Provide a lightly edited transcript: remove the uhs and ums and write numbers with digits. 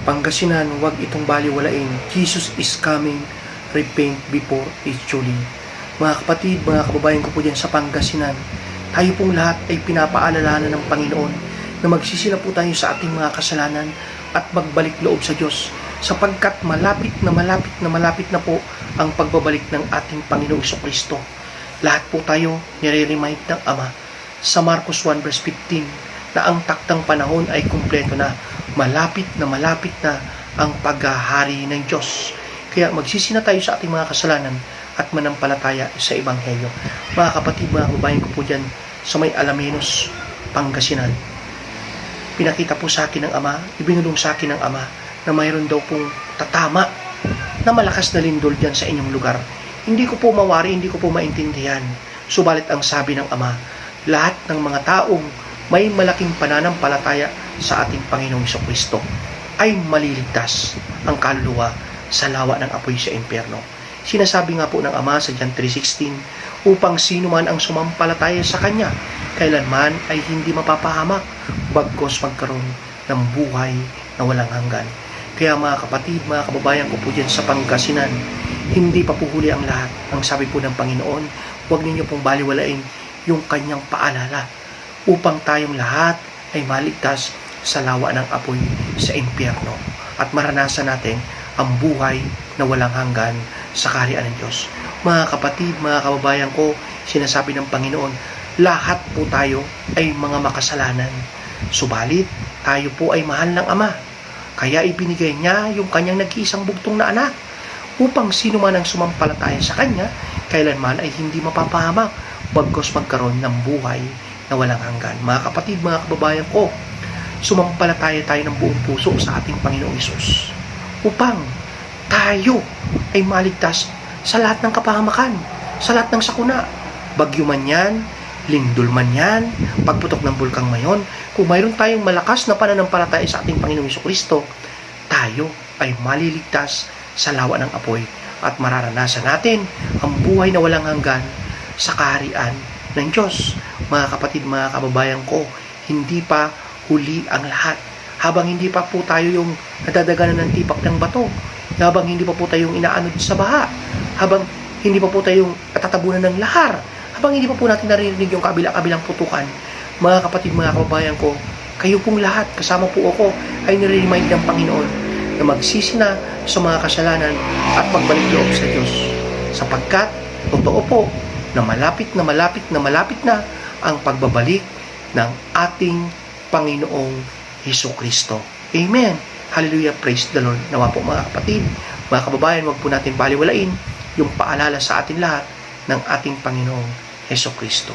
Pangasinan, huwag itong baliwalain. Jesus is coming. Repent before it's too late. Mga kapatid, mga kababayan ko po dyan sa Pangasinan, tayo pong lahat ay pinapaalalahanan ng Panginoon na magsisina po tayo sa ating mga kasalanan at magbalik loob sa Diyos, sapagkat malapit na po ang pagbabalik ng ating Panginoong Jesucristo. Lahat po tayo nire-remind ng Ama sa Marcos 1 verse 15 na ang taktang panahon ay kumpleto na. Malapit na ang paghahari ng Diyos. Kaya magsisina tayo sa ating mga kasalanan at manampalataya sa Ebanghelyo. Mga kapatid, mga kababayan ko po dyan sa may Alaminos, Pangasinan, pinakita po sa akin ng Ama, ibinulong sa akin ng Ama na mayroon daw pong tatama na malakas na lindol dyan sa inyong lugar. Hindi ko po mawari, hindi ko po maintindihan. Subalit ang sabi ng Ama, lahat ng mga taong may malaking pananampalataya sa ating Panginoong Jesucristo ay maliligtas ang kaluluwa sa lawa ng apoy sa impyerno. Sinasabi nga po ng Ama sa John 3:16, upang sino man ang sumampalataya sa Kanya, kailanman ay hindi mapapahamak, bagkos magkaroon ng buhay na walang hanggan. Kaya mga kapatid, mga kababayan ko po dyan sa Pangasinan, hindi pa po huli ang lahat. Ang sabi po ng Panginoon, huwag ninyo pong baliwalain yung Kanyang paalala upang tayong lahat ay maligtas sa lawa ng apoy sa impyerno at maranasan natin ang buhay na walang hanggan sa kaharian ng Diyos. Mga kapatid, mga kababayan ko, sinasabi ng Panginoon, lahat po tayo ay mga makasalanan. Subalit, tayo po ay mahal ng Ama. Kaya ibinigay niya yung Kanyang nag-iisang bugtong na anak upang sino man ang sumampalataya sa Kanya, kailanman ay hindi mapapahamak, bagkos magkaroon ng buhay na walang hanggan. Mga kapatid, mga kababayan ko, sumampalataya tayo ng buong puso sa ating Panginoong Hesus upang tayo ay maligtas sa lahat ng kapahamakan, sa lahat ng sakuna. Bagyo man yan, lindol man yan, pagputok ng bulkang mayon, kung mayroon tayong malakas na pananampalataya sa ating Panginoong Jesucristo, tayo ay maliligtas sa lawa ng apoy at mararanasan natin ang buhay na walang hanggan sa kaharian ng Diyos. Mga kapatid, mga kababayan ko, hindi pa huli ang lahat. Habang hindi pa po tayo yung nadadaganan ng tipak ng bato, habang hindi pa po tayo yung inaanod sa baha, habang hindi pa po tayo yung natatabunan ng lahar, habang hindi pa po natin naririnig yung kabilang putukan, mga kapatid, mga kababayan ko, kayo pong lahat, kasama po ako, ay nire-remind ng Panginoon na magsisina sa mga kasalanan at magbalik loob sa Diyos. Sapagkat, totoo po, na malapit na ang pagbabalik ng ating Panginoong Hesukristo. Amen. Hallelujah. Praise the Lord. Nawa po mga kapatid, mga kababayan, huwag po natin baliwalain yung paalala sa atin lahat ng ating Panginoong Hesukristo.